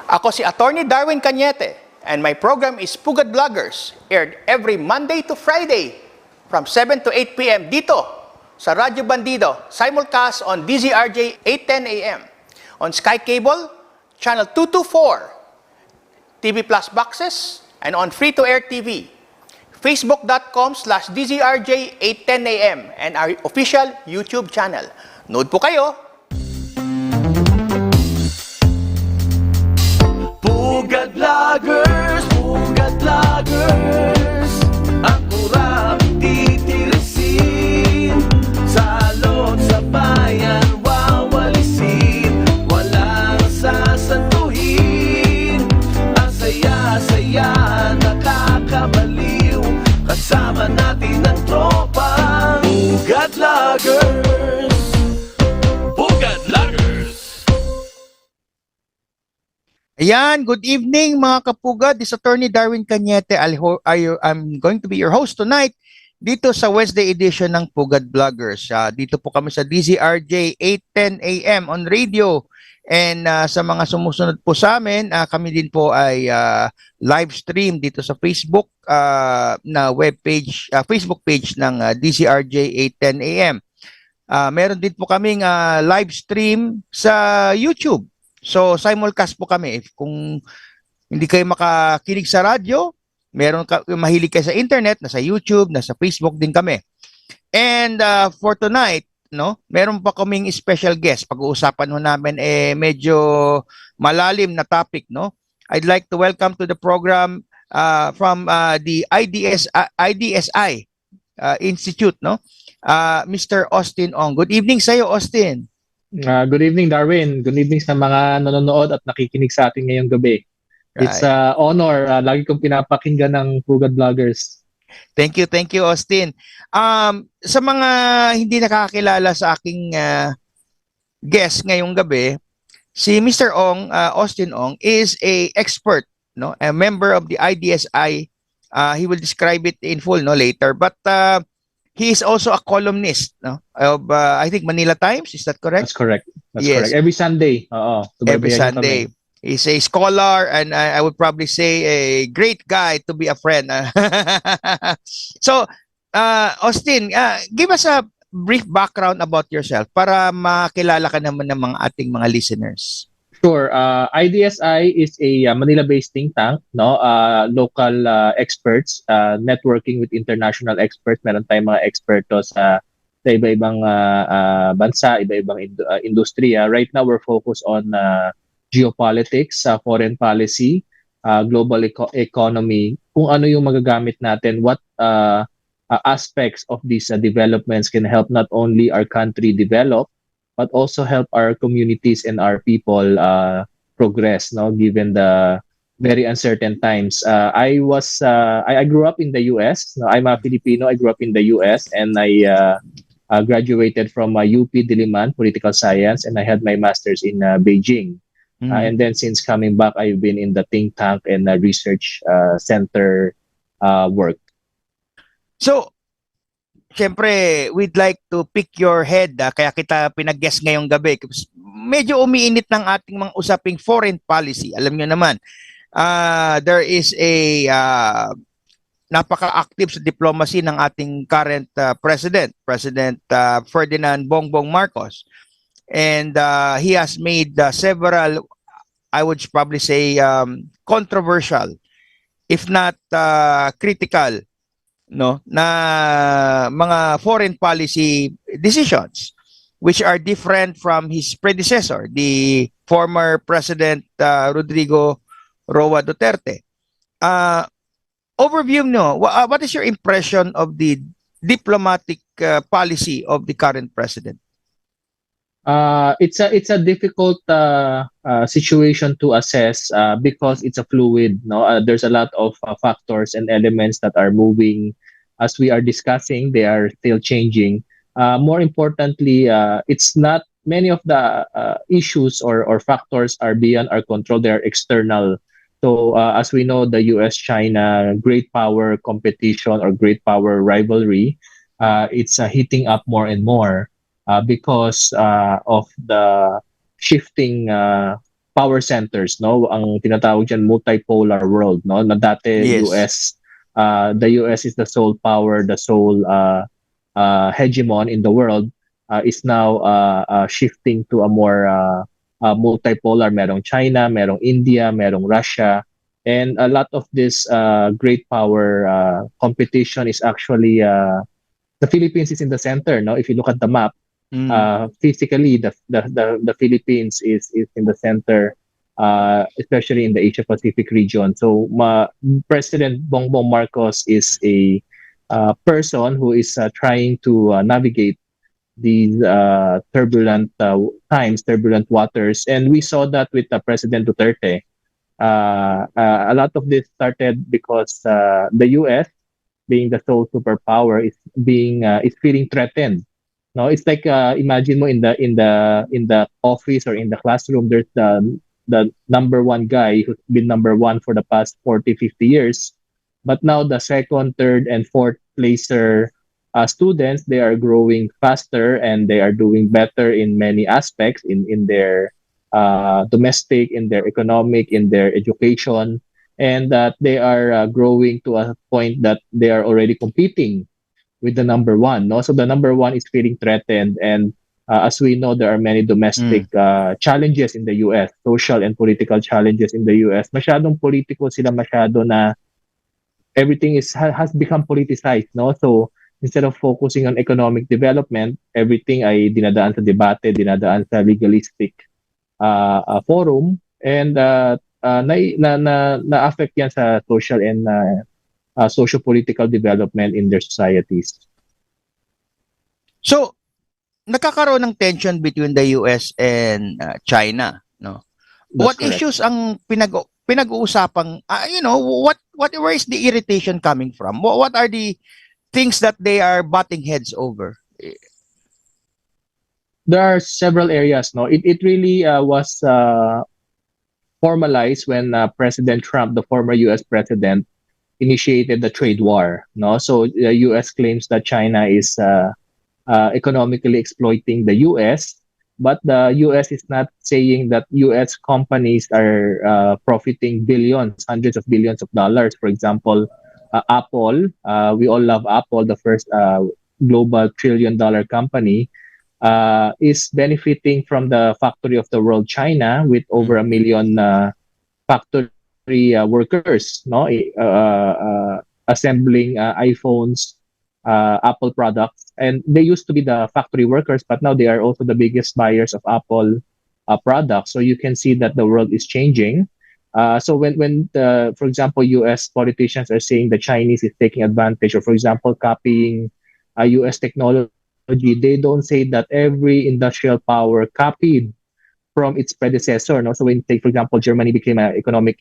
Ako si Attorney Darwin Cañete, and my program is Pugad Vloggers, aired every Monday to Friday from 7 to 8 p.m. dito sa Radyo Bandido, simulcast on DZRJ 8:10 a.m. on Sky Cable, Channel 224, TV Plus boxes, and on free-to-air TV, facebook.com/DZRJ 8:10 a.m. and our official YouTube channel. Nood po kayo! Pugad Vloggers, ang kurap titirisin, salot sa bayan wawalisin, walang sasantuhin, ang saya-saya nakakabaliw, kasama natin ang tropang Pugad Vloggers. Pugad Vloggers. Ayan, good evening mga kapugad. This is Attorney Darwin Cañete. I'm going to be your host tonight dito sa Wednesday edition ng Pugad Vloggers. Dito po kami sa DZRJ 8:10 a.m. on radio. And sa mga sumusunod po sa amin, kami din po ay live stream dito sa Facebook na webpage, Facebook page ng DZRJ 8:10 a.m. Meron din po kaming live stream sa YouTube. So, simulcast po kami. Kung hindi kayo makakinig sa radyo, mahilig kayo sa internet, nasa YouTube, nasa Facebook din kami. And for tonight, meron pa kaming special guest. Pag-uusapan ho namin medyo malalim na topic, I'd like to welcome to the program from the IDS Institute, Mr. Austin Ong. Good evening sa iyo, Austin. Good evening, Darwin. Good evening sa mga nanonood at nakikinig sa atin ngayong gabi. Right. It's an honor. Lagi kong pinapakinggan ng Pugad Vloggers. Thank you, Austin. Sa mga hindi nakakilala sa aking guest ngayong gabi, si Mr. Ong, Austin Ong, is a expert, a member of the IDSI. He will describe it in full later. But he is also a columnist of, I think, Manila Times. Is that correct? That's correct. Yes. Correct. Every Sunday. Every Sunday. He's a scholar, and I would probably say a great guy to be a friend. So, Austin, give us a brief background about yourself para makilala ka naman ng mga ating mga listeners. Sure. IDSI is a Manila-based think tank, local experts, networking with international experts. Meron tayong mga eksperto sa iba-ibang bansa, iba-ibang industriya. Right now, we're focused on geopolitics, foreign policy, global economy, kung ano yung magagamit natin, what aspects of these developments can help not only our country develop, but also help our communities and our people progress, given the very uncertain times. I grew up in the U.S. I'm a Filipino. I grew up in the U.S. and I graduated from UP Diliman, Political Science, and I had my master's in Beijing. And then since coming back, I've been in the think tank and research center work. So, siyempre, we'd like to pick your head, kaya kita pinag-guest ngayong gabi. Medyo umiinit ng ating mga usaping foreign policy. Alam nyo naman, there is a napaka-active sa diplomacy ng ating current President Ferdinand Bongbong Marcos. And he has made several, I would probably say, controversial, if not critical, na mga foreign policy decisions which are different from his predecessor, the former President Rodrigo Roa Duterte. Overview what is your impression of the diplomatic policy of the current president? It's a difficult situation to assess because it's a fluid. There's a lot of factors and elements that are moving as we are discussing. They are still changing. More importantly, it's not many of the issues or factors are beyond our control. They are external. So as we know, the U.S.-China great power competition or great power rivalry, it's heating up more and more. Because of the shifting power centers, no? Ang tinatawag diyan multipolar world, no? Na dati Yes. the US is the sole power, the sole hegemon in the world, is now shifting to a more multipolar. Merong China, merong India, merong Russia, and a lot of this great power competition is actually the Philippines is in the center. No, if you look at the map, physically the Philippines is in the center, especially in the Asia Pacific region. So President Bongbong Marcos is a person who is trying to navigate these turbulent times, turbulent waters, and we saw that with President Duterte. A lot of this started because the U.S., being the sole superpower, is feeling threatened. No, it's like imagine mo in the office or in the classroom. There's the number one guy who's been number one for the past 40, 50 years, but now the second, third, and fourth placer students, they are growing faster and they are doing better in many aspects in their domestic, in their economic, in their education, and that they are growing to a point that they are already competing with the number one. No, so the number one is feeling threatened, and as we know, there are many domestic challenges in the U.S., social and political challenges in the U.S. Masyadong politiko sila, masyado na everything has become politicized. No, so instead of focusing on economic development, everything ay dinadaan sa debate, dinadaan sa legalistic forum, and na-affect yan sa social and socio-political development in their societies. So, nagkakaroon ng tension between the US and China, no? That's What correct. issues ang pinag-uusapang, where is the irritation coming from? What are the things that they are butting heads over? There are several areas. No, it really was formalized when President Trump, the former U.S. president, initiated the trade war. No, so the U.S. claims that China is economically exploiting the U.S., but the U.S. is not saying that U.S. companies are profiting billions, hundreds of billions of dollars. For example, Apple, we all love Apple, the first global trillion-dollar company, is benefiting from the factory of the world, China, with over 1 million factory workers, no, assembling iPhones, Apple products, and they used to be the factory workers, but now they are also the biggest buyers of Apple products. So you can see that the world is changing. So when for example, U.S. politicians are saying the Chinese is taking advantage, or for example, copying U.S. technology, they don't say that every industrial power copied from its predecessor. No? So when, take, for example, Germany became an economic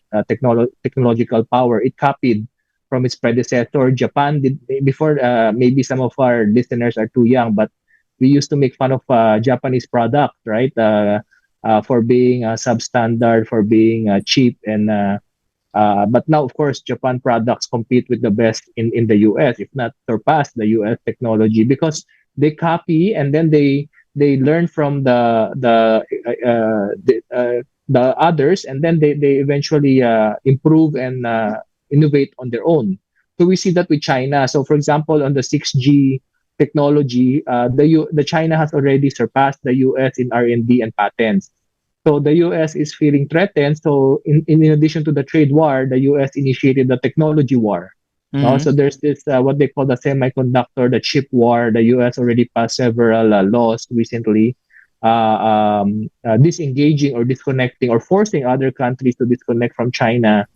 technological power, it copied from its predecessor. Japan did before. Maybe some of our listeners are too young, but we used to make fun of Japanese product, right? For being substandard, for being cheap, and but now, of course, Japan products compete with the best in the U.S., if not surpass the U.S. technology, because they copy and then they learn from the others, and then they eventually improve and innovate on their own. So we see that with China. So for example, on the 6G technology, the China has already surpassed the US in R&D and patents. So the US is feeling threatened. So in addition to the trade war, the US initiated the technology war. So there's this what they call the semiconductor, the chip war. The US already passed several laws recently, disengaging or disconnecting or forcing other countries to disconnect from China,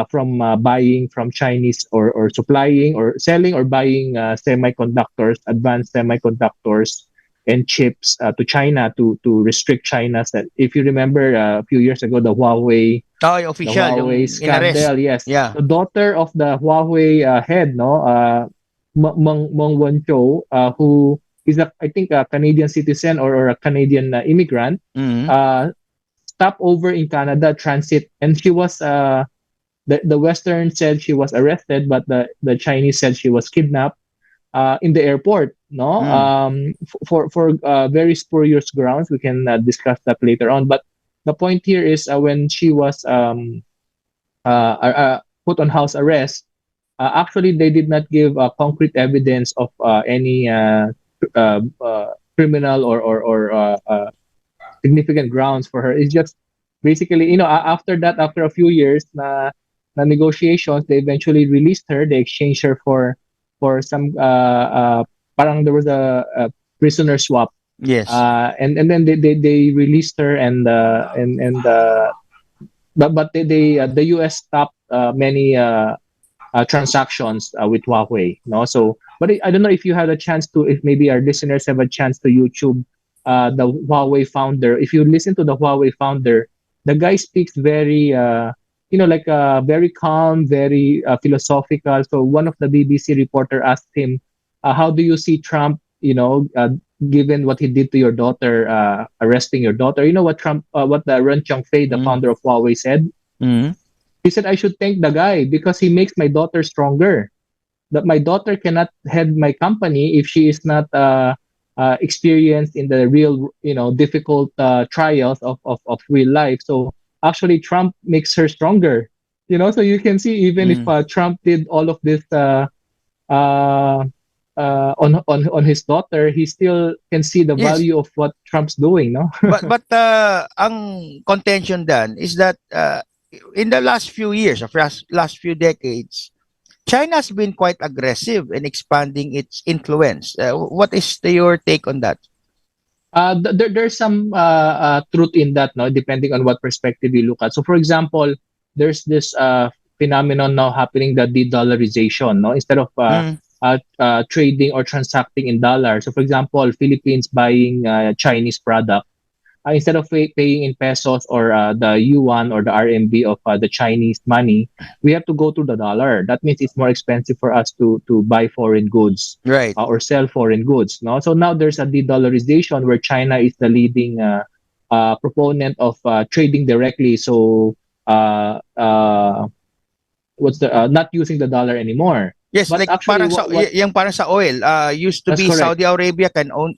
from buying from Chinese, or supplying or selling or buying semiconductors, advanced semiconductors and chips to China, to restrict China. If you remember a few years ago, the Huawei, official, yung scandal, inarrest. yes. Yeah. The daughter of the Huawei head, no, Meng Wanzhou, who is I think a Canadian citizen or a Canadian immigrant, stopped over in Canada, transit, and she was the Western said she was arrested, but the Chinese said she was kidnapped in the airport. No, for very spurious grounds. We can discuss that later on. But The point here is when she was put on house arrest, actually they did not give concrete evidence of any criminal or significant grounds for her. It's just basically, after that, after a few years na negotiations, they eventually released her. They exchanged her for some parang there was a prisoner swap. Yes. And then they released her but the US stopped many transactions with Huawei. No, so but I don't know if you had a chance to, if maybe our listeners have a chance to YouTube the Huawei founder. If you listen to the Huawei founder, the guy speaks very like very calm, very philosophical. So one of the BBC reporter asked him, "How do you see Trump? Given what he did to your daughter, arresting your daughter." You know what what the 𝗕𝗃𝗴𝗱𝗲, the founder of Huawei, said? Mm. He said, "I should thank the guy because he makes my daughter stronger. That my daughter cannot head my company if she is not experienced in the real, difficult trials of real life. So actually, Trump makes her stronger. So you can see, even if Trump did all of this on his daughter, he still can see the Yes. value of what Trump's doing, no?" But ang contention dan is that in the last few years, of last few decades, China has been quite aggressive in expanding its influence. What is your take on that? There's some truth in that, no, depending on what perspective you look at. So, for example, there's this phenomenon now happening, the de-dollarization, no, instead of trading or transacting in dollars. So, for example, Philippines buying Chinese product, instead of paying in pesos or the yuan or the RMB of the Chinese money, we have to go to the dollar. That means it's more expensive for us to buy foreign goods, Right. or sell foreign goods. No, so now there's a de-dollarization where China is the leading proponent of trading directly. So what's the not using the dollar anymore. Yes, But like actually, parang sa yung parang sa oil, used to That's be correct.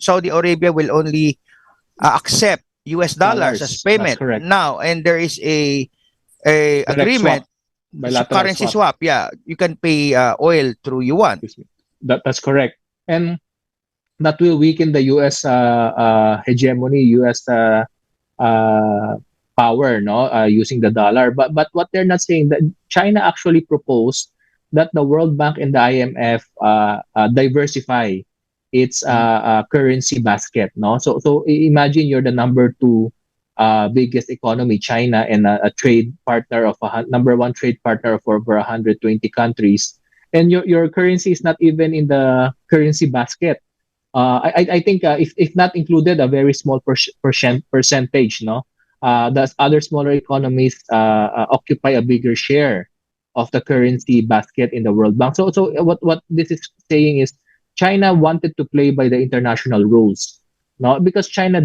Saudi Arabia will only accept US dollars as That's payment correct. now, and there is a Direct agreement, swap, bilateral currency swap. Yeah, you can pay oil through yuan. That's correct, and that will weaken the U.S. Hegemony, U.S. Power, no, using the dollar. But what they're not saying, that China actually proposed that the World Bank and the IMF diversify its currency basket, no. So imagine you're the number two biggest economy, China, and a trade partner of number one trade partner of over 120 countries, and your currency is not even in the currency basket. I think if not included, a very small percentage, no. The other smaller economies occupy a bigger share of the currency basket in the World Bank. So what this is saying is China wanted to play by the international rules, no, because China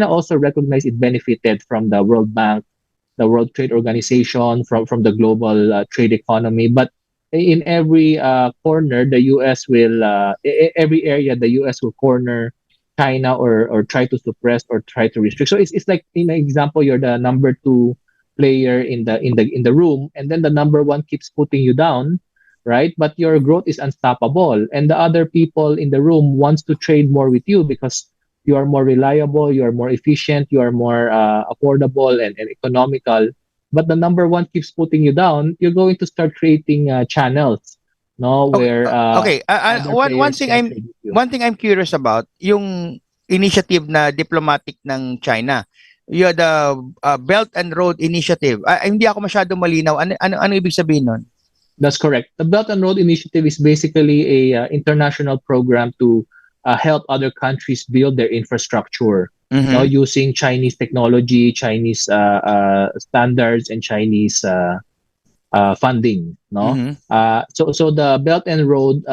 also recognized it benefited from the World Bank, the World Trade Organization, from the global trade economy. But in every corner, the U.S. will every area the U.S. will corner China or try to suppress or try to restrict. So it's like, in an example, you're the number two player in the room, and then the number one keeps putting you down, right? But your growth is unstoppable, and the other people in the room wants to trade more with you because you are more reliable, you are more efficient, you are more affordable and economical. But the number one keeps putting you down. You're going to start creating channels, no, Okay, where okay. other players can trade with you. One thing I'm curious about yung initiative na diplomatic ng China. Yung the Belt and Road Initiative. Hindi ako masyado malinaw. Ano ibig sabihin nun? That's correct. The Belt and Road Initiative is basically a international program to help other countries build their infrastructure, no, using Chinese technology, Chinese standards, and Chinese funding, no. So the Belt and Road,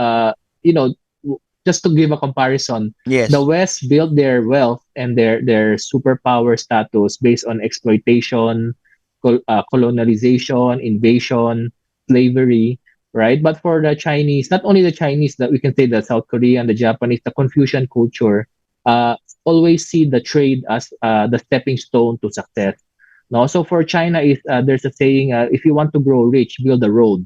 just to give a comparison, Yes. the West built their wealth and their superpower status based on exploitation, colonialization, invasion, slavery, right? But for the Chinese, not only the Chinese, that we can say the South Korean, the Japanese, the Confucian culture, always see the trade as the stepping stone to success. No, so for China is there's a saying, if you want to grow rich, build a road,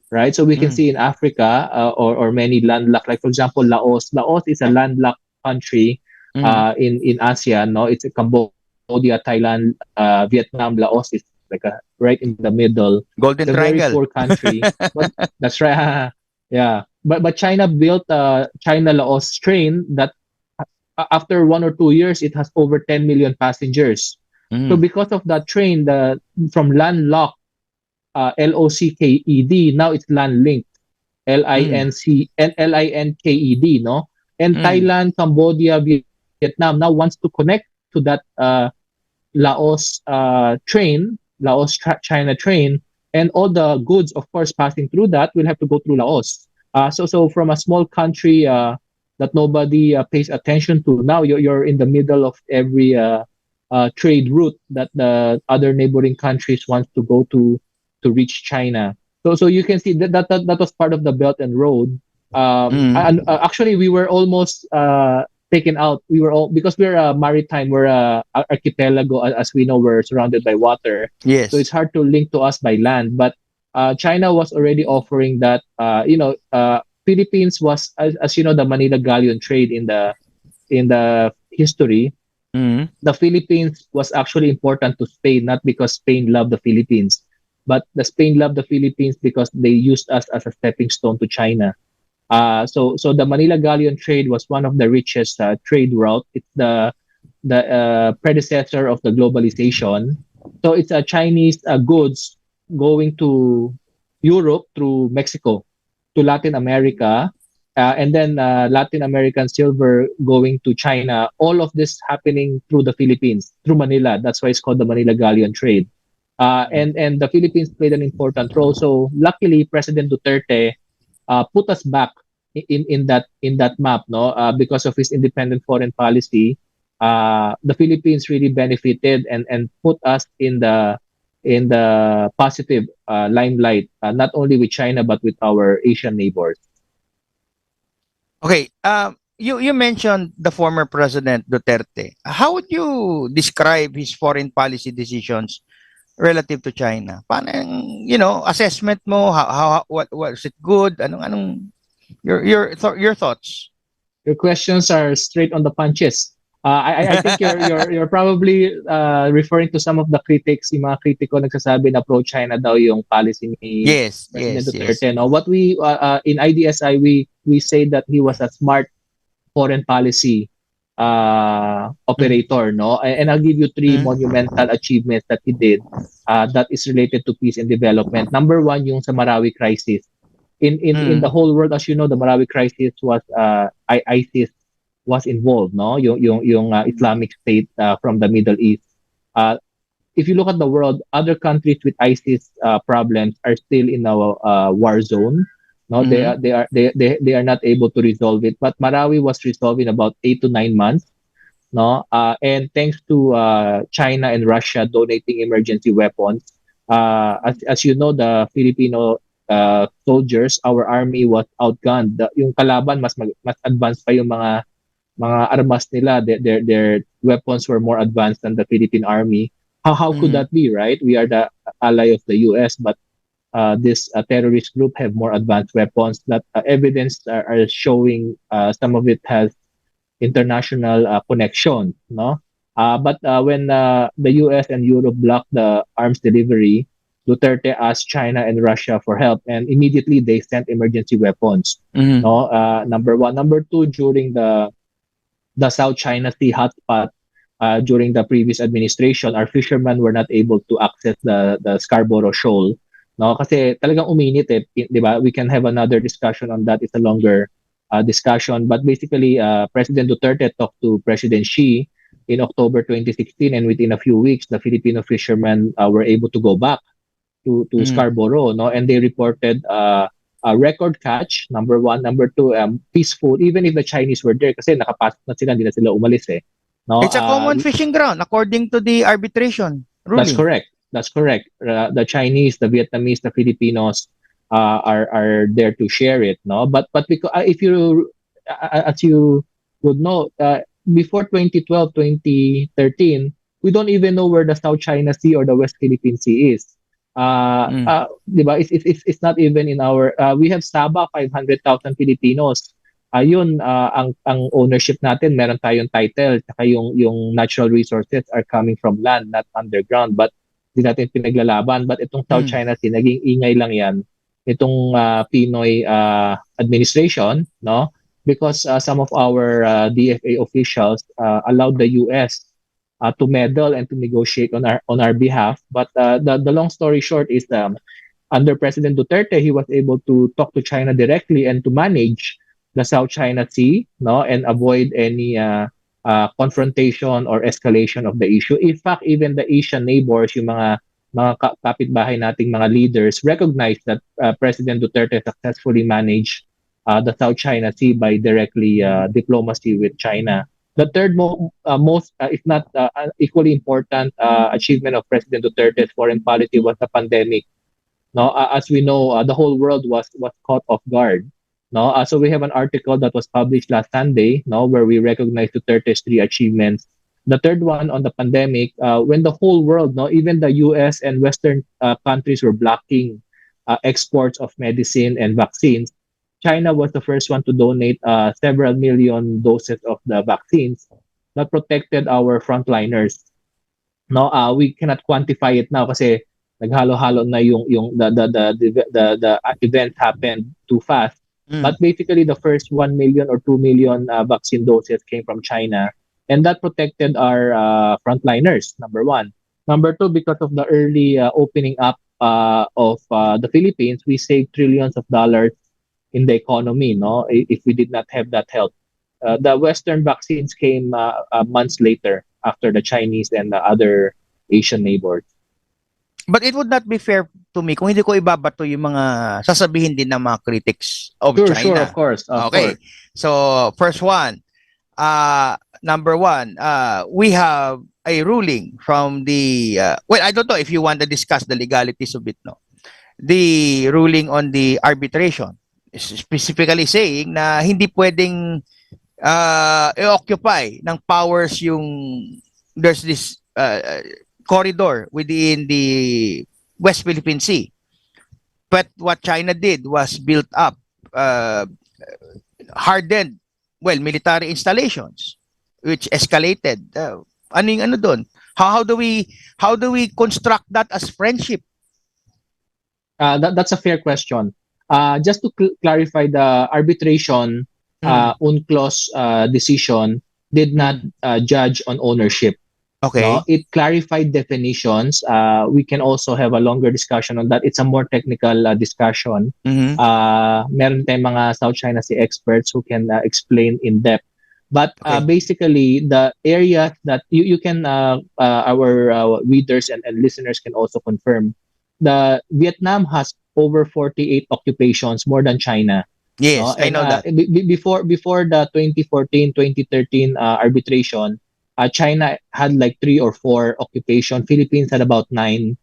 right? So we can see in Africa or many landlocked, like for example, Laos. Laos is a landlocked country in Asia. No, it's Cambodia, Thailand, Vietnam. Laos is like right in the middle. Golden It's a very Triangle. poor country, but that's right. Yeah, but China built China Laos train that after 1 or 2 years it has over 10 million passengers. So because of that train, from landlocked LOCKED, now it's land linked LINKED, no? And Thailand, Cambodia, Vietnam now wants to connect to that Laos train, China train, and all the goods, of course, passing through that will have to go through Laos. So from a small country that nobody pays attention to, now you're in the middle of every trade route that the other neighboring countries want to go to reach China. So you can see that was part of the Belt and Road. And actually, we were almost taken out. We were all, because we're maritime, we're archipelago, as we know, we're surrounded by water. Yes. So it's hard to link to us by land. But China was already offering that. Philippines was, as you know, the Manila Galleon trade in the history. The Philippines was actually important to Spain, not because Spain loved the Philippines, but the Spain loved the Philippines because they used us as a stepping stone to China. So the Manila Galleon trade was one of the richest trade route. It's the predecessor of the globalization. So it's Chinese goods going to Europe through Mexico, to Latin America, and then Latin American silver going to China. All of this happening through the Philippines, through Manila. That's why it's called the Manila Galleon trade. And the Philippines played an important role. So luckily, President Duterte put us back in that map, no? Because of his independent foreign policy, the Philippines really benefited and put us in the positive limelight, not only with China but with our Asian neighbors. Okay. You mentioned the former President Duterte. How would you describe his foreign policy decisions relative to China? Paano assessment mo? What was it good? Anong your thoughts? Your questions are straight on the punches. I think you're probably referring to some of the critics. Yung mga kritiko nagsasabi na pro-China daw yung policy ni President Duterte. Yes. No, what we in IDSI we say that he was a smart foreign policy operator, no? And I'll give you three monumental achievements that he did that is related to peace and development. Number one, yung sa Marawi crisis. In the whole world, as you know, the Marawi crisis was ISIS was involved, no? Yung Islamic State from the Middle East. If you look at the world, other countries with ISIS problems are still in a war zone. No, they are not able to resolve it. But Marawi was resolved in about 8 to 9 months. No, and thanks to China and Russia donating emergency weapons, as you know, the Filipino soldiers, our army was outgunned. Yung kalaban mas advanced pa yung mga armas nila. Their weapons were more advanced than the Philippine army. How could that be, right? We are the ally of the US, but this terrorist group have more advanced weapons. That evidence are showing some of it has international connection, no? But when the US and Europe blocked the arms delivery, Duterte asked China and Russia for help, and immediately they sent emergency weapons. No, number one. Number two, during the South China Sea hotspot during the previous administration, our fishermen were not able to access the Scarborough Shoal. No, kasi talagang uminit eh, 'di ba? We can have another discussion on that. It's a longer discussion, but basically President Duterte talked to President Xi in October 2016, and within a few weeks the Filipino fishermen were able to go back to Scarborough, no? And they reported a record catch, number one. Number two, peaceful, even if the Chinese were there kasi nakapasok na sila, hindi na sila umalis eh. No? It's a common fishing ground according to the arbitration ruling. That's correct. The Chinese, the Vietnamese, the Filipinos are there to share it, no? But because if you, as you would know, before 2012, 2013, we don't even know where the South China Sea or the West Philippine Sea is. Di ba? It's not even in our, we have Sabah, 500,000 Filipinos. Ayun, ang ownership natin, meron tayong title, saka yung natural resources are coming from land, not underground. But di natin pinaglalaban. But itong South China Sea, naging ingay lang yan. Itong Pinoy administration, no? Because some of our DFA officials allowed the US to meddle and to negotiate on our behalf. But the long story short is under President Duterte, he was able to talk to China directly and to manage the South China Sea, no, and avoid any confrontation or escalation of the issue. In fact, even the Asian neighbors, yung mga kapitbahay nating mga leaders, recognize that President Duterte successfully managed the South China Sea by directly diplomacy with China. The third most, if not equally important achievement of President Duterte's foreign policy was the pandemic. No, as we know, the whole world was caught off guard. No, so we have an article that was published last Sunday, no, where we recognize Duterte's 3 achievements. The third one on the pandemic, when the whole world, no, even the US and Western countries were blocking exports of medicine and vaccines, China was the first one to donate several million doses of the vaccines that protected our frontliners. No, we cannot quantify it now kasi naghalo-halo na yung the event happened too fast. But basically, the first 1 million or 2 million vaccine doses came from China, and that protected our frontliners, number one. Number two, because of the early opening up of the Philippines, we saved trillions of dollars in the economy, no? If we did not have that help. The Western vaccines came months later after the Chinese and the other Asian neighbors. But it would not be fair to me kung hindi ko ibabato yung mga sasabihin din ng mga critics of China. Sure, of course. Okay. So, first one, number one, we have a ruling from the, well, I don't know if you want to discuss the legalities of it, no? The ruling on the arbitration, specifically saying na hindi pwedeng i-occupy ng powers yung, there's this corridor within the West Philippine Sea. But what China did was built up hardened, well, military installations, which escalated. Ano doon? How do we construct that as friendship? That's a fair question. Just to clarify, the arbitration UNCLOS decision did not judge on ownership. Okay. No? It clarified definitions. We can also have a longer discussion on that. It's a more technical discussion. Meron tayong mga South China Sea experts who can explain in depth. But basically, the area that you can, our readers and listeners can also confirm, the Vietnam has over 48 occupations, more than China. Yes, no? I know that. Before the 2014, 2013 arbitration, China had like 3 or 4 occupation. Philippines had about 9.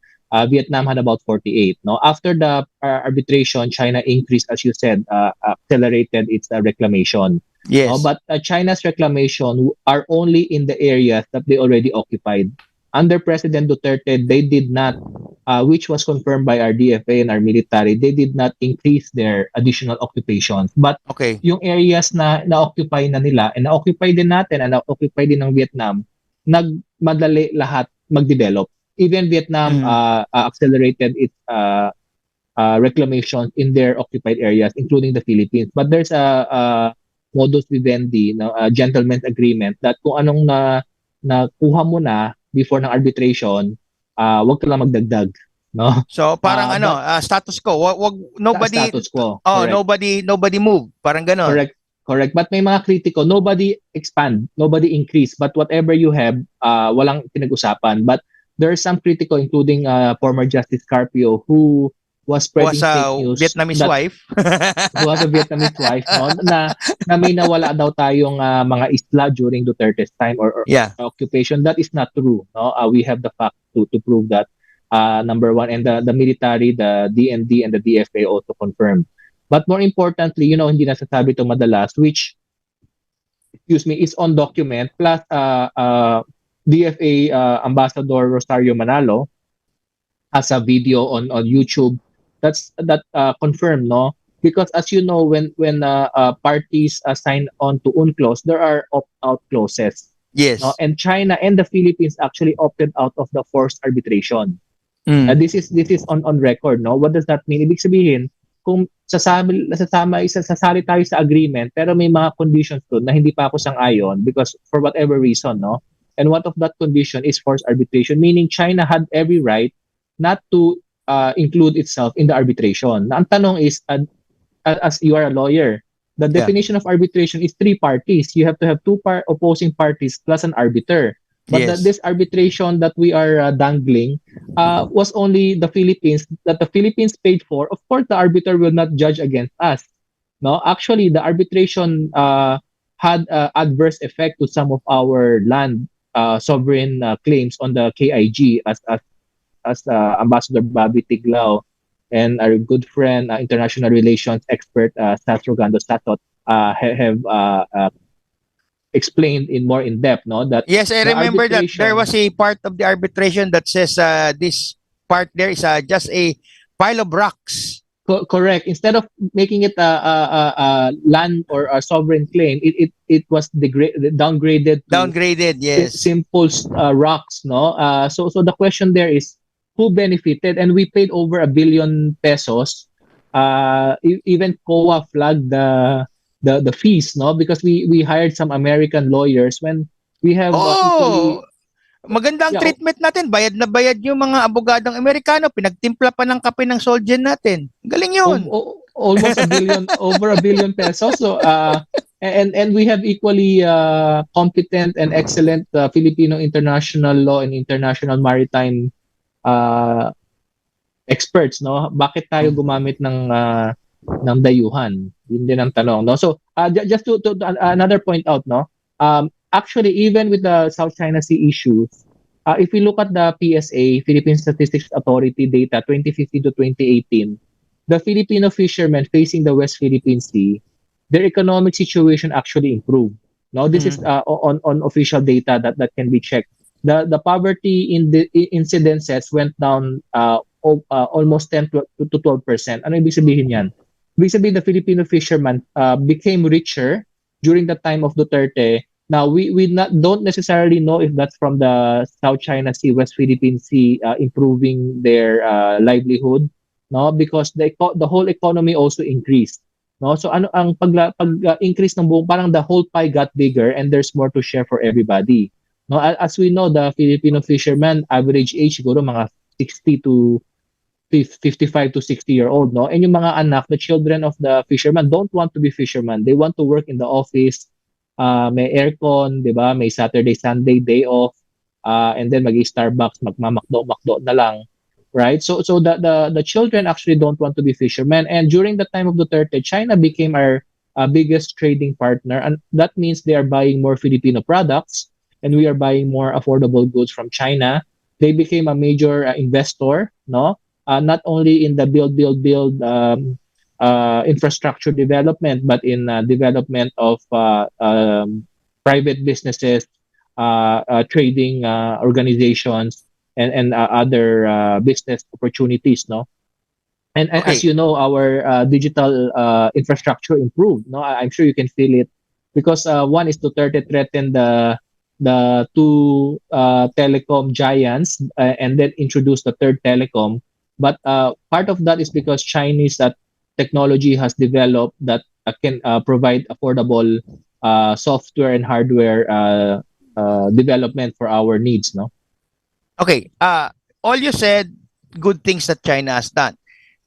Vietnam had about 48. No, after the arbitration, China increased, as you said, accelerated its reclamation. Yes. No, but China's reclamation are only in the areas that they already occupied. Under President Duterte, they did not, which was confirmed by our DFA and our military, they did not increase their additional occupations. But yung areas na na-occupy na nila, and na-occupy din natin, and na-occupy din ng Vietnam, nagmadali lahat mag-develop. Even Vietnam accelerated its reclamation in their occupied areas, including the Philippines. But there's a modus vivendi, a gentleman's agreement, that kung anong nakuha mo na before ng arbitration, wag ka lang magdagdag, no? So parang status quo, wag nobody status quo. Nobody move, parang gano'n. Correct. But may mga kritiko, nobody expand, nobody increase, but whatever you have, walang pinag-usapan. But there are some critical, including former Justice Carpio, who was spreading fake news. Vietnamese wife. Who was a Vietnamese wife, no? na may nawala daw tayong mga isla during Duterte's time or occupation. That is not true. No, we have the fact to prove that. Number one, and the military, the DND and the DFA also confirmed. But more importantly, hindi nasasabi ito madalas, which is on document, plus DFA Ambassador Rosario Manalo has a video on YouTube that confirmed, no? Because as you know, when parties sign on to UNCLOS, there are opt-out clauses, no? Yes. And China and the Philippines actually opted out of the forced arbitration. Mm. This is on record, no? What does that mean? Ibig sabihin, kung sasali tayo sa agreement, pero may mga conditions doon na hindi pa ako sang-ayon because for whatever reason, no? And one of that condition is forced arbitration, meaning China had every right not to include itself in the arbitration. Na ang tanong is, as you are a lawyer, the definition of arbitration is three parties. You have to have two opposing parties plus an arbiter. But Yes. this arbitration that we are dangling was only the Philippines, that the Philippines paid for. Of course, the arbiter will not judge against us. No, actually, the arbitration had adverse effect to some of our land sovereign claims on the KIG, as Ambassador 𝗕𝗂𝗴𝗱 and our good friend, international relations expert Stas Rogando Satot have explained in more in depth, no? That Yes, I the remember that there arbitration- was a part of the arbitration that says this part there is just a pile of rocks. Correct. Instead of making it a land or a sovereign claim, it was downgraded to Downgraded, yes. simple rocks, no? So the question there is, who benefited? And we paid over 1 billion pesos. Even COA flagged the fees, no? Because we hired some American lawyers when we have equally. Maganda ang Yeah. treatment natin. Bayad na bayad yung mga abogadong Amerikano. Pinagtimpla pa ng kape ng Solgen natin. Galing yun. Almost 1 billion, over 1 billion pesos. So and we have equally competent and excellent Filipino international law and international maritime experts, no? Bakit tayo gumamit ng dayuhan? Yun din ang tanong, no? So just to another point out, no? Actually, even with the South China Sea issues, if we look at the PSA, Philippine Statistics Authority data 2015 to 2018, the Filipino fishermen facing the West Philippine Sea, their economic situation actually improved. No, this is on official data that can be checked. The poverty in the incidences went down almost 10 to 12%. Ano ibig sabihin yan? Ibig sabihin the Filipino fishermen became richer during the time of Duterte. Now we don't necessarily know if that's from the South China Sea, West Philippine Sea improving their livelihood, no? Because the whole economy also increased, no? So ano ang pag-increase ng buong, parang the whole pie got bigger and there's more to share for everybody. No, as we know, the Filipino fishermen average age siguro mga 60 to 55 to 60-year-old, no? And yung mga anak, the children of the fishermen don't want to be fishermen. They want to work in the office. May aircon, 'di ba? May Saturday, Sunday day off. And then mag-Starbucks, magmamakdo na lang, right? So the children actually don't want to be fishermen. And during the time of Duterte, China became our biggest trading partner, and that means they are buying more Filipino products and we are buying more affordable goods from China. They became a major investor, no? Not only in the build infrastructure development, but in development of private businesses, trading organizations, and other business opportunities, no? And Okay. as you know, our digital infrastructure improved, no? I'm sure you can feel it because one is Duterte threatened the two telecom giants and then introduced the third telecom. But part of that is because Chinese technology has developed that can provide affordable software and hardware development for our needs, no? Okay. All you said, good things that China has done.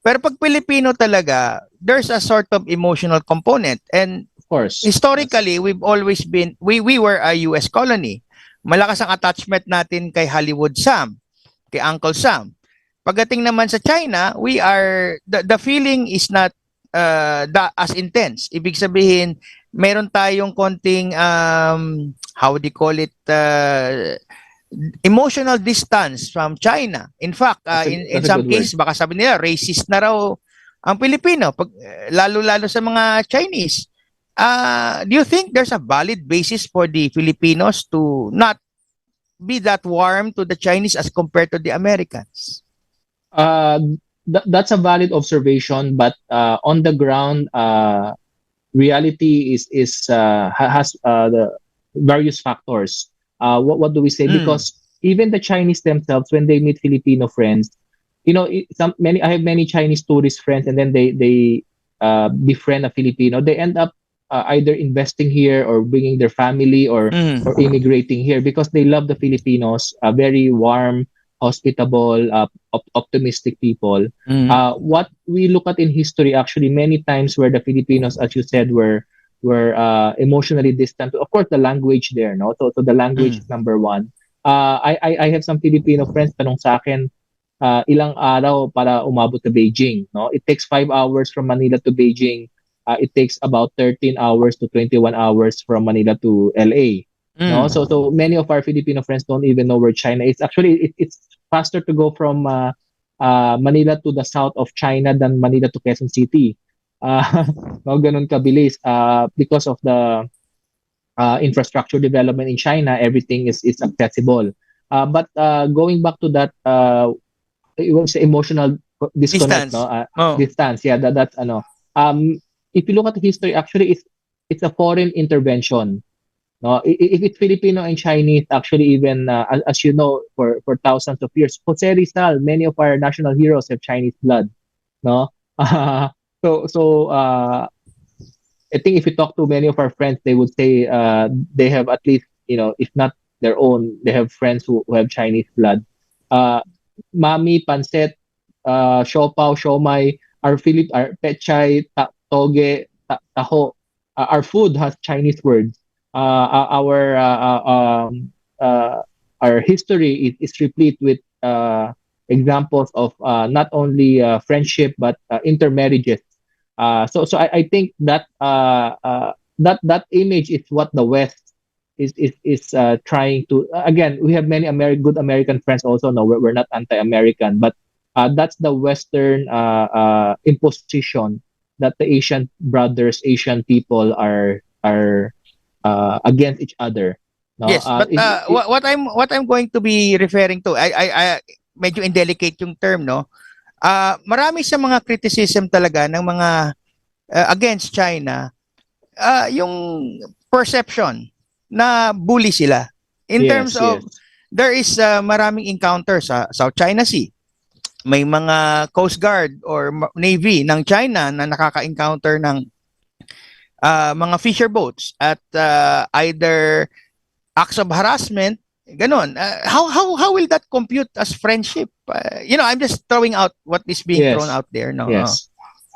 Pero pag Pilipino talaga, there's a sort of emotional component. And Of course. historically, we've always been, we were a US colony. Malakas ang attachment natin kay Hollywood Sam, kay Uncle Sam. Pagdating naman sa China, we are, the feeling is not as intense. Ibig sabihin, meron tayong konting, how do you call it, emotional distance from China. In fact, in That's a some good word. cases, baka sabi nila, racist na raw ang Pilipino, lalo-lalo sa mga Chinese. Do you think there's a valid basis for the Filipinos to not be that warm to the Chinese as compared to the Americans? Uh, that's a valid observation, but on the ground, reality has the various factors. What do we say? Mm, Because even the Chinese themselves, when they meet Filipino friends, I have many Chinese tourist friends, and then they befriend a Filipino. They end up either investing here or bringing their family or mm, immigrating here because they love the Filipinos. Very warm, hospitable, optimistic people. mm, What we look at in history, actually, many times where the Filipinos, as you said, were emotionally distant. Of course, the language there, no. So the language mm. is number one. I have some Filipino friends tanong sa akin, ilang araw para umabot sa Beijing, no? It takes 5 hours from Manila to Beijing. It takes about 13 hours to 21 hours from Manila to LA. No, Mm. so many of our Filipino friends don't even know where China is. Actually, it's faster to go from Manila to the south of China than Manila to Quezon City. No, ganun kabilis. Because of the infrastructure development in China, everything is accessible. But going back to that, it was emotional disconnect, no? Distance. Oh. Distance. Yeah, that's ano. If you look at the history, actually, it's a foreign intervention. No, if it's Filipino and Chinese, actually, even as you know, for thousands of years, Jose Rizal, many of our national heroes have Chinese blood. No, so I think if you talk to many of our friends, they would say they have at least, if not their own, they have friends who have Chinese blood. Uh, Mami, pancet, siopaw, siomai, our pechay, toge, taho. Our food has Chinese words. Our our history is replete with examples of not only friendship but intermarriages. So I think that that image is what the West is trying to. Again, we have many good American friends also. No, we're not anti-American, but that's the Western imposition that the Asian brothers, Asian people are against each other. No, Yes, but what I'm going to be referring to, I medyo indelicate yung term, no. Marami sa mga criticism talaga ng mga against China, yung perception na bully sila. In terms yes, of, yes, there is maraming encounter sa South China Sea. May mga Coast Guard or Navy ng China na nakaka-encounter ng mga fisher boats at either acts of harassment, ganon. How will that compute as friendship? I'm just throwing out what is being thrown yes, out there, no. yes.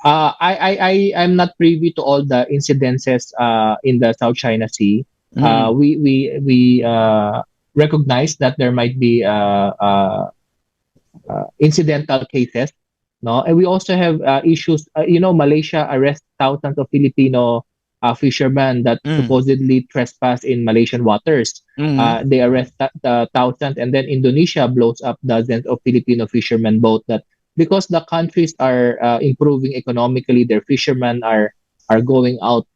I'm not privy to all the incidences in the South China Sea. Mm. We recognize that there might be incidental cases, no, and we also have issues. Malaysia arrests thousands of Filipino fishermen that Mm. supposedly trespass in Malaysian waters. Mm. They arrest thousands, and then Indonesia blows up dozens of Filipino fishermen boat that because the countries are improving economically, their fishermen are going out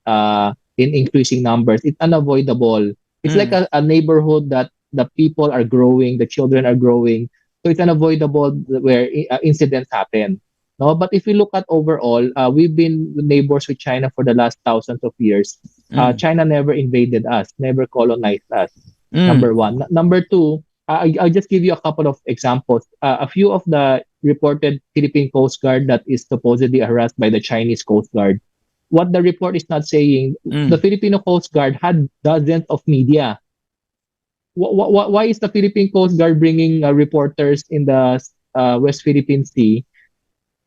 in increasing numbers. It's unavoidable. It's like Mm. a neighborhood that the people are growing, the children are growing, so it's unavoidable where incidents happen. No, but if you look at overall, we've been neighbors with China for the last thousands of years. Mm. China never invaded us, never colonized us. Mm. Number one. Number two, I'll just give you a couple of examples. A few of the reported Philippine Coast Guard that is supposedly harassed by the Chinese Coast Guard. What the report is not saying, the Mm. Filipino Coast Guard had dozens of media. Why is the Philippine Coast Guard bringing reporters in the West Philippine Sea?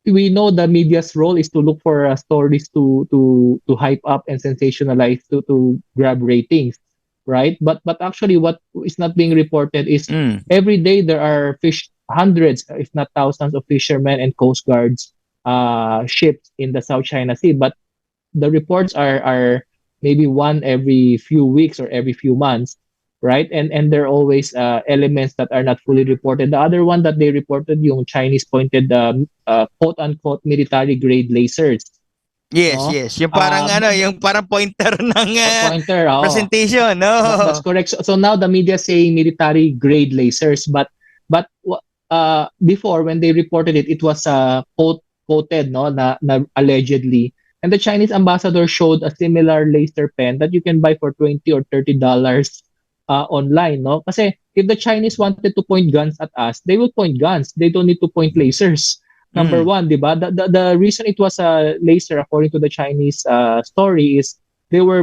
We know the media's role is to look for stories to hype up and sensationalize to grab ratings, right? But actually, what is not being reported is Mm. every day there are hundreds, if not thousands, of fishermen and coast guards ships in the South China Sea. But the reports are maybe one every few weeks or every few months, right? And there are always elements that are not fully reported. The other one that they reported, yung Chinese pointed quote unquote military grade lasers. Yes, no? yes. Yung parang yung parang pointer ng Pointer, oo. presentation, no? That's correct. So now the media saying military grade lasers, but before when they reported it, it was quoted, no, na allegedly. And the Chinese ambassador showed a similar laser pen that you can buy for $20 or $30 online, no? Kasi if the Chinese wanted to point guns at us, they will point guns. They don't need to point lasers. Number one, di ba? The reason it was a laser, according to the Chinese story, is they were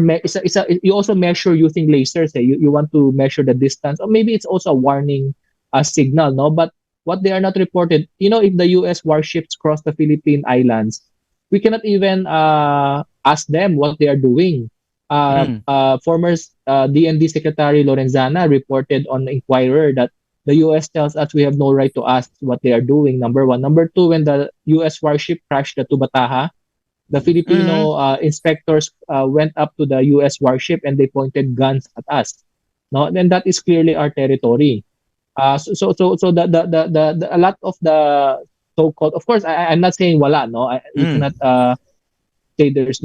you also measure using lasers. You want to measure the distance, or maybe it's also a warning signal, no? But what they are not reported, if the U.S. warships cross the Philippine Islands, we cannot even ask them what they are doing. Former DND Secretary Lorenzana reported on Inquirer that the U.S. tells us we have no right to ask what they are doing, number one. Number two, when the U.S. warship crashed the 𝗕𝗂𝗏, the Filipino inspectors went up to the U.S. warship and they pointed guns at us. No, then that is clearly our territory. So a lot of the so-called, of course, I'm not saying wala, no, you cannot say there is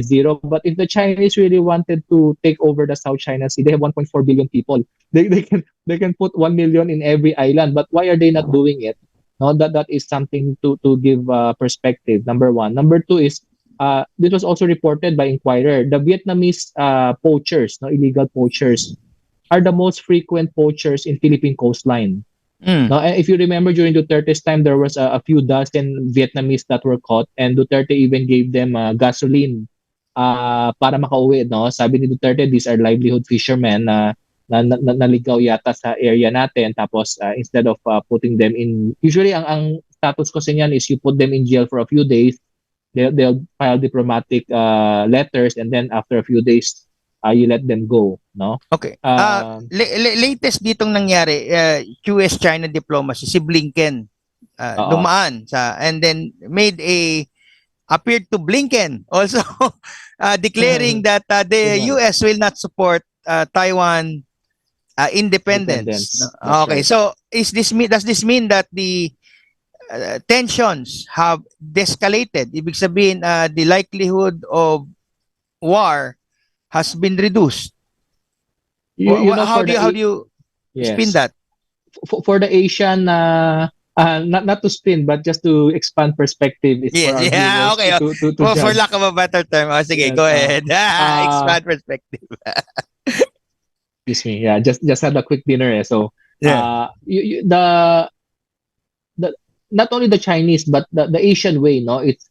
zero. But if the Chinese really wanted to take over the South China Sea, they have 1.4 billion people. They can put 1 million in every island. But why are they not doing it? No, that is something to give perspective. Number one. Number two is this was also reported by Inquirer. The Vietnamese poachers, no, illegal poachers, are the most frequent poachers in Philippine coastline. No, and if you remember, during Duterte's time, there was a few dozen Vietnamese that were caught, and Duterte even gave them gasoline para makauwi. No, sabi ni Duterte, these are livelihood fishermen na naligaw yata sa area natin. Tapos instead of putting them in, usually ang status ko sa niyan is you put them in jail for a few days. They'll file diplomatic letters, and then after a few days, you let them go, no? Okay. Latest ditong nangyari, US-China diplomacy, si Blinken dumaan and then appeared to Blinken also declaring that the US will not support Taiwan independence. Okay, right. So does this mean that the tensions have de-escalated? Ibig sabihin, the likelihood of war has been reduced. How do you spin that? For the Asian, not to spin, but just to expand perspective. Yes, yeah, okay. For lack of a better term, sige, yes, go ahead. Expand perspective. Excuse me. Yeah, just had a quick dinner. So, yeah. Not only the Chinese, but the Asian way, no, it's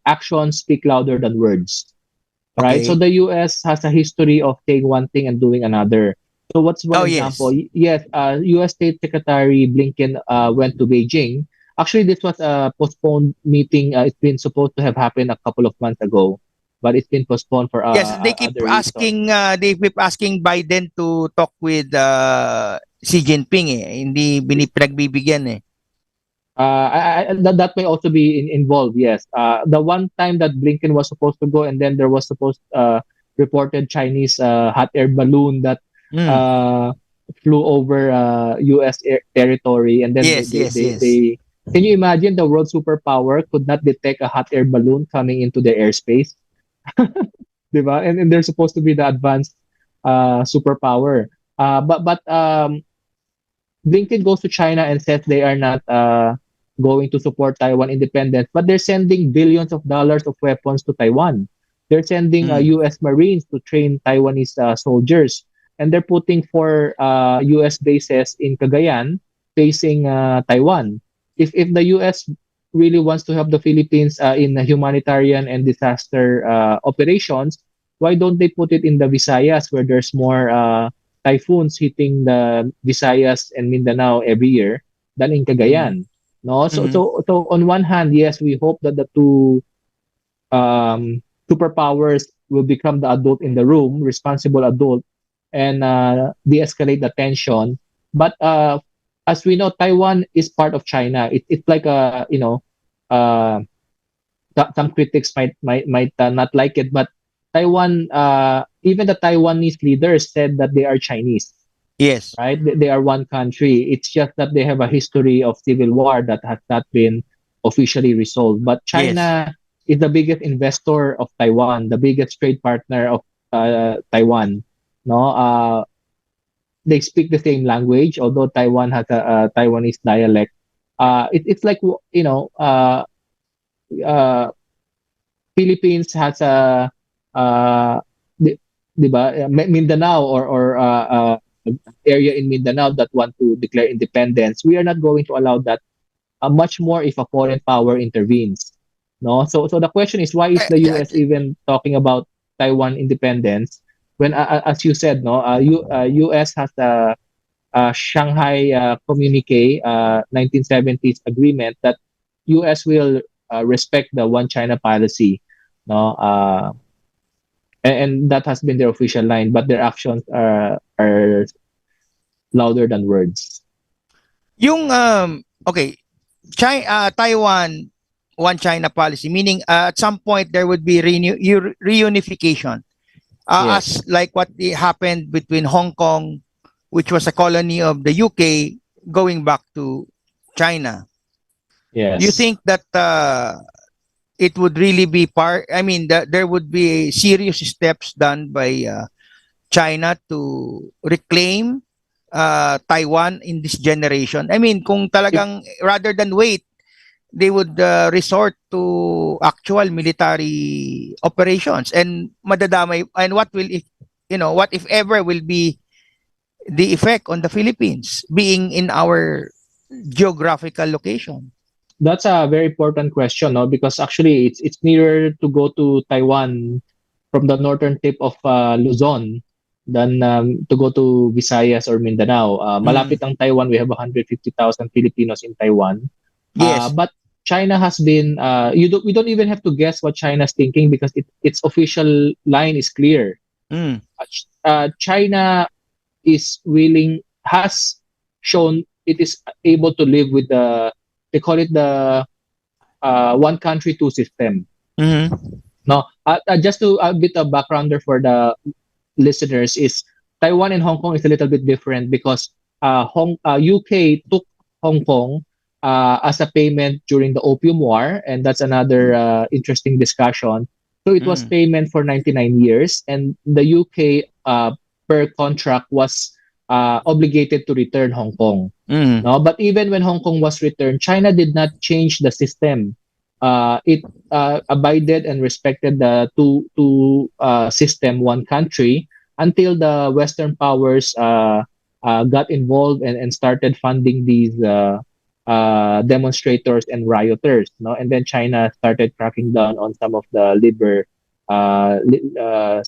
actions speak louder than words. Right, so the U.S. has a history of saying one thing and doing another. So what's one example? Yes, U.S. State Secretary Blinken went to Beijing. Actually, this was a postponed meeting. It's been supposed to have happened a couple of months ago, but it's been postponed for yes. They keep asking. They keep asking Biden to talk with Xi Jinping. Hindi pinagbibigyan. That may also be involved, yes. The one time that Blinken was supposed to go, and then there was reported Chinese hot air balloon that flew over U.S. territory, and then they can you imagine the world superpower could not detect a hot air balloon coming into their airspace? Diba? And they're supposed to be the advanced superpower. But Blinken goes to China and says they are not going to support Taiwan independence, but they're sending billions of dollars of weapons to Taiwan. They're sending U.S. Marines to train Taiwanese soldiers, and they're putting 4 U.S. bases in Cagayan facing Taiwan. If the U.S. really wants to help the Philippines in humanitarian and disaster operations, why don't they put it in the Visayas, where there's more typhoons hitting the Visayas and Mindanao every year than in Cagayan? No, so on one hand, yes, we hope that the two superpowers will become the adult in the room, responsible adult, and de-escalate the tension. But as we know, Taiwan is part of China. It's like some critics might not like it, but Taiwan, even the Taiwanese leaders said that they are Chinese. Yes. Right? They are one country. It's just that they have a history of civil war that has not been officially resolved. But China is the biggest investor of Taiwan, the biggest trade partner of Taiwan. No, they speak the same language, although Taiwan has a Taiwanese dialect. It's like, you know, uh, Philippines has a di ba, Mindanao area in Mindanao that want to declare independence. We are not going to allow that, much more if a foreign power intervenes. No, so the question is, why is the Yeah, U.S. even talking about Taiwan independence when, as you said, no, U.S. has a, Shanghai Communique, 1970s agreement that U.S. will respect the One China policy, no, and that has been their official line, but their actions are louder than words. yung okay, Taiwan one China policy, meaning at some point there would be reunification, Yes, as like what happened between Hong Kong, which was a colony of the UK, going back to China. You yes. think that it would really be part? I mean, that there would be serious steps done by China to reclaim Taiwan in this generation. I mean, kung If talagang rather than wait, they would resort to actual military operations and madadamay. And what will, if you know, what if ever will be the effect on the Philippines being in our geographical location? That's a very important question, no? Because actually, it's nearer to go to Taiwan from the northern tip of Luzon than to go to Visayas or Mindanao. Mm. Malapit ang Taiwan. We have 150,000 Filipinos in Taiwan. Yes. But China has been. We don't even have to guess what China's thinking because its official line is clear. Mm. China is willing, has shown it is able to live with the, they call it the one country two system. Mm-hmm. No, just to a bit of backgrounder for the listeners is Taiwan and Hong Kong is a little bit different because UK took Hong Kong as a payment during the Opium War, and that's another interesting discussion. So it was Mm. payment for 99 years, and the UK per contract was obligated to return Hong Kong. Mm. No, but even when Hong Kong was returned, China did not change the system. It abided and respected the two system, one country, until the Western powers got involved and started funding these demonstrators and rioters. No, and then China started cracking down on some of the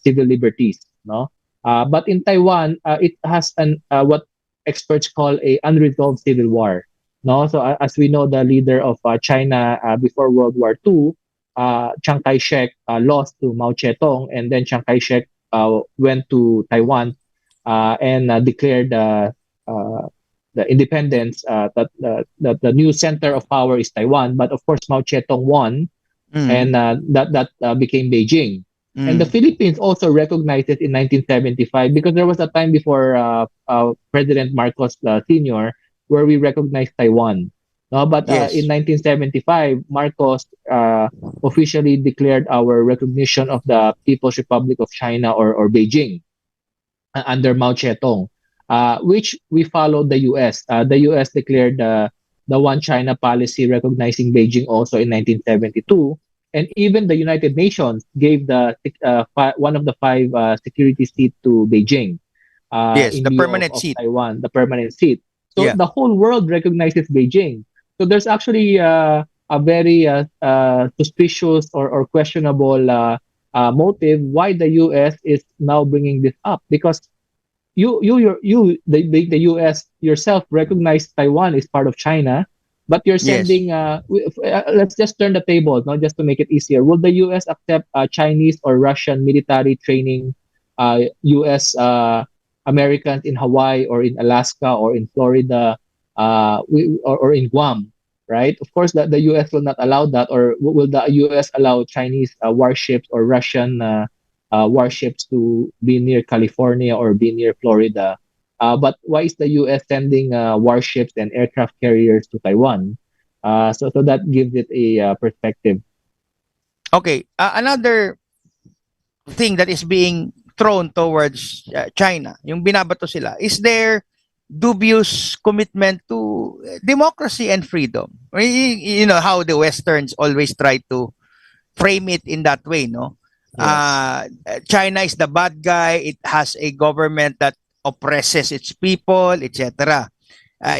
civil liberties. No, but in Taiwan, it has an what experts call a unresolved civil war. No, so as we know, the leader of China before World War II, Chiang Kai-shek, lost to Mao Zedong, and then Chiang Kai-shek went to Taiwan and declared the independence. That the new center of power is Taiwan, but of course Mao Zedong won, Mm. and that became Beijing. And the Mm. Philippines also recognized it in 1975 because there was a time before President Marcos Sr. where we recognized Taiwan. No, but in Yes. 1975, Marcos officially declared our recognition of the People's Republic of China, or Beijing, under Mao Zedong, which we followed the U.S. The U.S. declared the One China policy, recognizing Beijing also in 1972. And even the United Nations gave the one of the five security seat to Beijing Yes. in The lieu permanent of seat. Taiwan, the permanent seat. So Yeah. the whole world recognizes Beijing. So there's actually a very suspicious or questionable motive why the U.S. is now bringing this up, because the U.S. yourself recognize Taiwan is part of China, but you're Yes. sending. Let's just turn the table, no, just to make it easier. Will the U.S. accept Chinese or Russian military training U.S. Americans in Hawaii or in Alaska or in Florida, or in Guam? Right? Of course, the U.S. will not allow that. Or will the U.S. allow Chinese warships or Russian warships to be near California or be near Florida? But why is the U.S. sending warships and aircraft carriers to Taiwan? So that gives it a perspective. Okay, another thing that is being thrown towards China, yung binabato sila, is their dubious commitment to democracy and freedom. You know how the Westerns always try to frame it in that way, no? Yes. China is the bad guy. It has a government that oppresses its people, etc.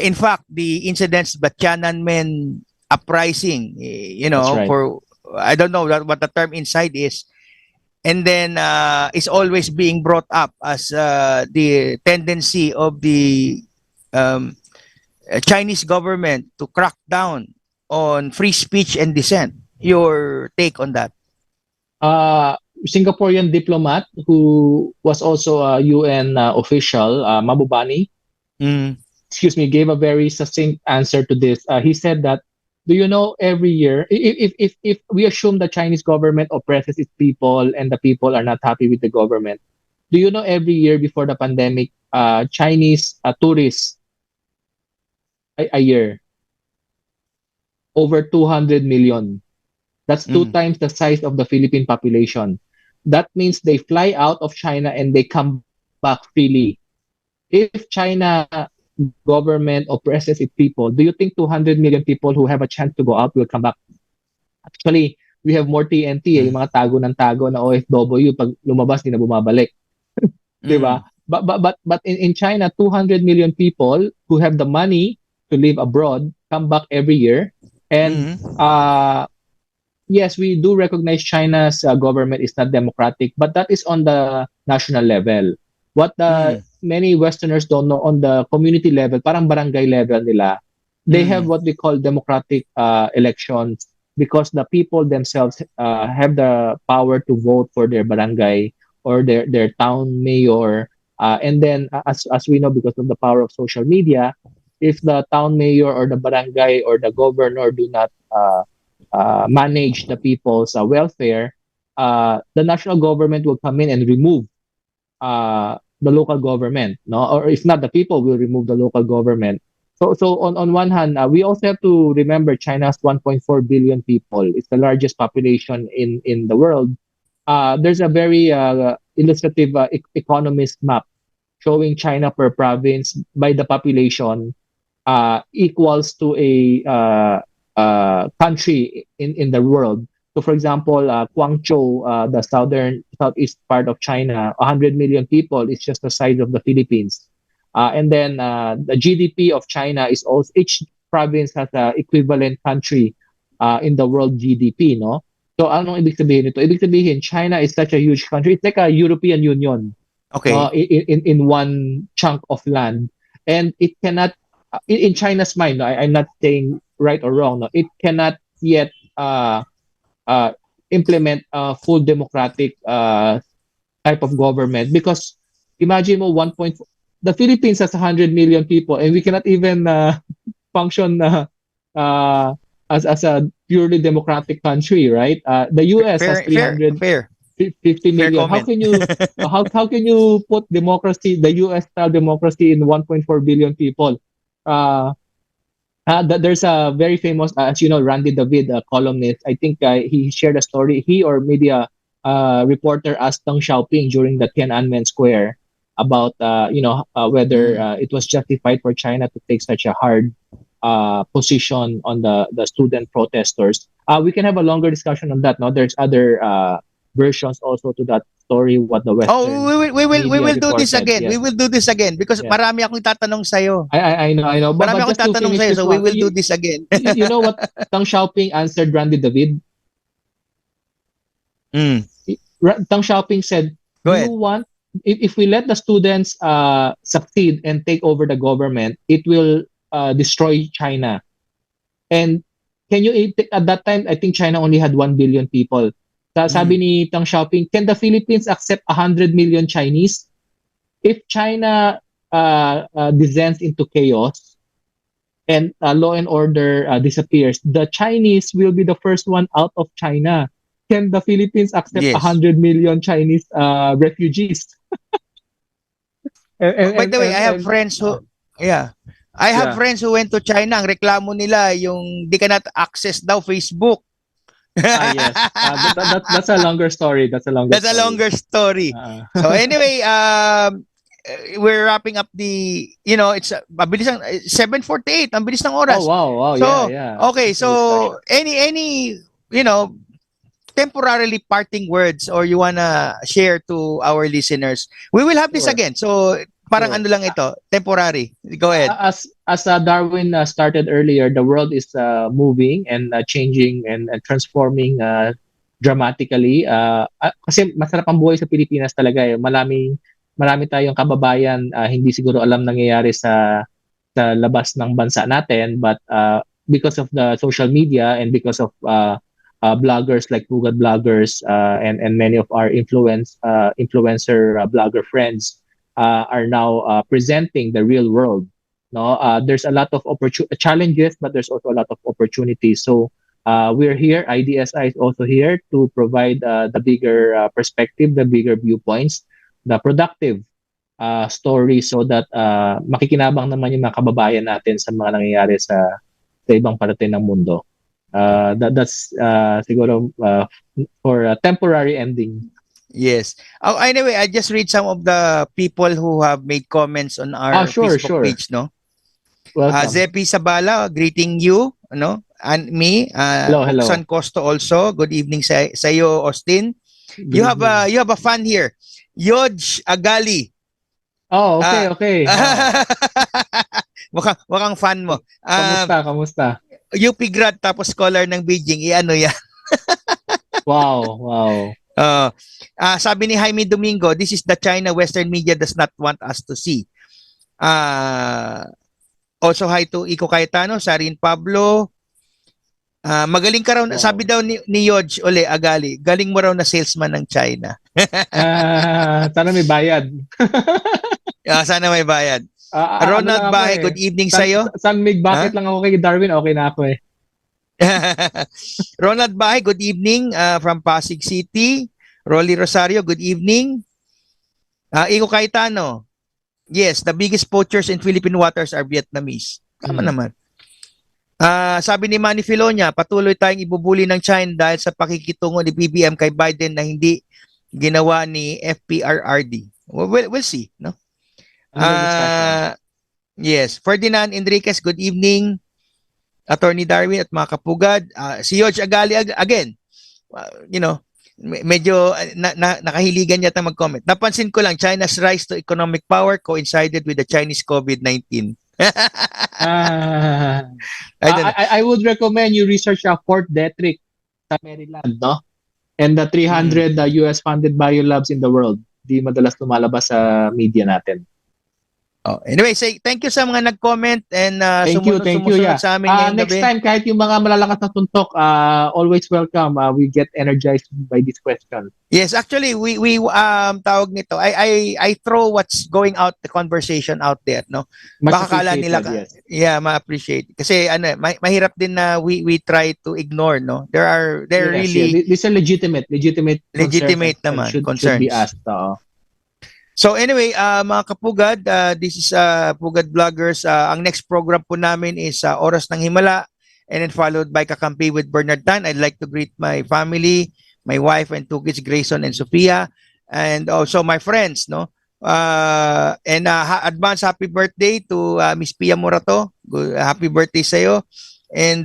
In fact, the incidents, the Tiananmen uprising, That's right. for I don't know what the term inside is, and then is always being brought up as the tendency of the um, Chinese government to crack down on free speech and dissent. Your take on that? uh, Singaporean diplomat who was also a UN official, Mabubani, Mm. excuse me, gave a very succinct answer to this. He said that, do you know, every year, if we assume the Chinese government oppresses its people and the people are not happy with the government, do you know every year before the pandemic, Chinese tourists a year, over 200 million. That's two Mm. times the size of the Philippine population. That means they fly out of China and they come back freely. If China government oppresses its people, do you think 200 million people who have a chance to go out will come back? Actually, we have more TNT, yung Mm. mga tago ng tago na OFW, pag lumabas, di na bumabalik. Di ba? Mm. But in China, 200 million people who have the money to live abroad come back every year. And Mm. yes, we do recognize China's government is not democratic, but that is on the national level. What the Mm. many Westerners don't know, on the community level, parang barangay level nila, they have Mm. what we call democratic elections, because the people themselves have the power to vote for their barangay or their town mayor. And then, as we know, because of the power of social media, if the town mayor or the barangay or the governor do not manage the people's welfare, the national government will come in and remove the local government, no? Or if not, the people will remove the local government. So on one hand, we also have to remember China's 1.4 billion people. It's the largest population in the world. There's a very illustrative economist map showing China per province by the population equals to a country in the world. So, for example, Guangzhou, the southeast part of China, 100 million people is just the size of the Philippines. And then the GDP of China is also, each province has an equivalent country in the world GDP, no? So, anong ibig sabihin nito? Ibig sabihin, China is such a huge country. It's like a European Union, no? Okay. In one chunk of land. And it cannot, in China's mind, no, I'm not saying right or wrong, no, it cannot yet implement a full democratic type of government, because imagine mo the Philippines has 100 million people and we cannot even function uh, as a purely democratic country, right? The US has Fair, fair, 350 fair, fair million. How comment. can you how can you put democracy, the US style democracy, in 1.4 billion people? Uh, there's a very famous, as you know, Randy David, a columnist. I think he shared a story. He or maybe a reporter asked Deng Xiaoping during the Tiananmen Square about, whether Mm. it was justified for China to take such a hard position on the student protesters. We can have a longer discussion on that. Now, there's other versions also to that story, what the Oh, Western we media will do this reported. again. We Yes. will do this again because Yeah. marami akong tatanong sa iyo. I know. But Marami akong just to tatanong finish sa iyo, this so we one, will do this again. you know what Deng Xiaoping answered Randy David? Mm. Deng Xiaoping said, Go "You ahead. want, if we let the students succeed and take over the government, it will destroy China." And can you, at that time, I think China only had 1 billion people. Sabi Mm. ni Deng Xiaoping, can the Philippines accept 100 million Chinese? If China descends into chaos and law and order disappears, the Chinese will be the first one out of China. Can the Philippines accept Yes. 100 million Chinese refugees? By the way, I have And friends who, yeah. I have yeah, friends who went to China. Ang reklamo nila yung di ka na access daw Facebook. Yes. That's a longer story. That's a longer That's a story. longer story. Ah. So anyway, we're wrapping up the, it's mabilis ang 7:48, ang bilis ng Oh, oras. wow. So, Yeah. okay, Interesting so discussion. any, temporarily parting words or you wanna share to our listeners? We will have this Sure. again. So, parang Sure. ano lang ito, temporary. Go ahead. As Darwin started earlier, the world is moving and changing and transforming dramatically. Kasi masarap ang buhay sa Pilipinas talaga eh. Marami tayong kababayan hindi siguro alam nangyayari sa labas ng bansa natin, but because of the social media and because of bloggers like Pugad bloggers and many of our influencer blogger friends are now presenting the real world. No, there's a lot of challenges, but there's also a lot of opportunities. So we're here. IDSI is also here to provide the bigger perspective, the bigger viewpoints, the productive story, so that makikinabang naman yung mga kababayan natin sa mga nangyayari sa ibang parte ng mundo. That's siguro for a temporary ending. Yes. Oh, anyway, I just read some of the people who have made comments on our Facebook page, no? Welcome. 𝗕𝗵𝗴𝗲𝗀𝗃 greeting you, and me. Hello. Buksan Costo also. Good evening sa iyo, Austin. You have a fan here. 𝗕𝗪CE𝗴𝗴𝗲𝗀. Oh, okay. mukhang fan mo. Kamusta? UP grad tapos scholar ng Beijing. Ano yan? Wow. Sabi ni Jaime Domingo, this is the China Western media does not want us to see. Also hi to 𝗕𝗂𝗴𝗴𝗲𝗀, Sarin Pablo. Magaling ka raw, sabi daw ni 𝗕𝗪CE𝗴𝗴𝗲𝗀, galing mo raw na salesman ng China. Sana may bayad. Sana may bayad. Ronald Bahay, good evening sa'yo. Bakit lang ako kay Darwin, okay na ako eh. Ronald Bahay, good evening from Pasig City. Rolly Rosario, good evening. 𝗕𝗂𝗴𝗴𝗲𝗀, yes, the biggest poachers in Philippine waters are Vietnamese. Tama naman. Sabi ni Manny Filonia, patuloy tayong ibubuli ng China dahil sa pakikitungo ni BBM kay Biden na hindi ginawa ni FPRRD. We'll see, no? Yes, Ferdinand Enriquez, good evening. Attorney Darwin at mga kapugad. Si 𝗕𝗪CE𝗴𝗏𝗃 again, medyo nakahiligan yata mag-comment. Napansin ko lang, China's rise to economic power coincided with the Chinese COVID-19. I would recommend you research Fort Detrick sa Maryland, no? And the 300 US funded biolabs in the world. Di madalas lumalabas sa media natin. Anyway, thank you sa mga nag-comment and sumusunod sa amin ngayong next gabi. time, kahit yung mga malalakas na tuntok, always welcome. We get energized by this question. Yes, actually, we tawag nito. I throw what's going out, the conversation out there, no? Baka kala nila, yes. Ma-appreciate. Kasi mahirap din na we try to ignore, no? There really these are legitimate naman concerns. Should be asked. So anyway, mga kapugad, this is Pugad Vloggers. Ang next program po namin is Oras ng Himala, and then followed by Kakampi with Bernard Tan. I'd like to greet my family, my wife and two kids, Grayson and Sophia, and also my friends, no? And advance happy birthday to Miss Pia Morato. Happy birthday sa'yo. And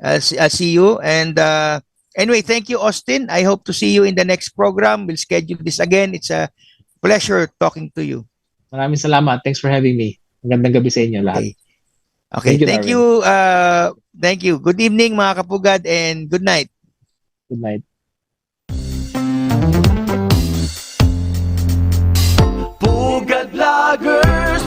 I'll see you. And anyway, thank you, Austin. I hope to see you in the next program. We'll schedule this again. It's a pleasure talking to you. Maraming salamat. Thanks for having me. Magandang gabi sa inyo lahat. Okay. Thank you. Thank you. Good evening, mga kapugad, and good night. Good night. Pugad Vloggers.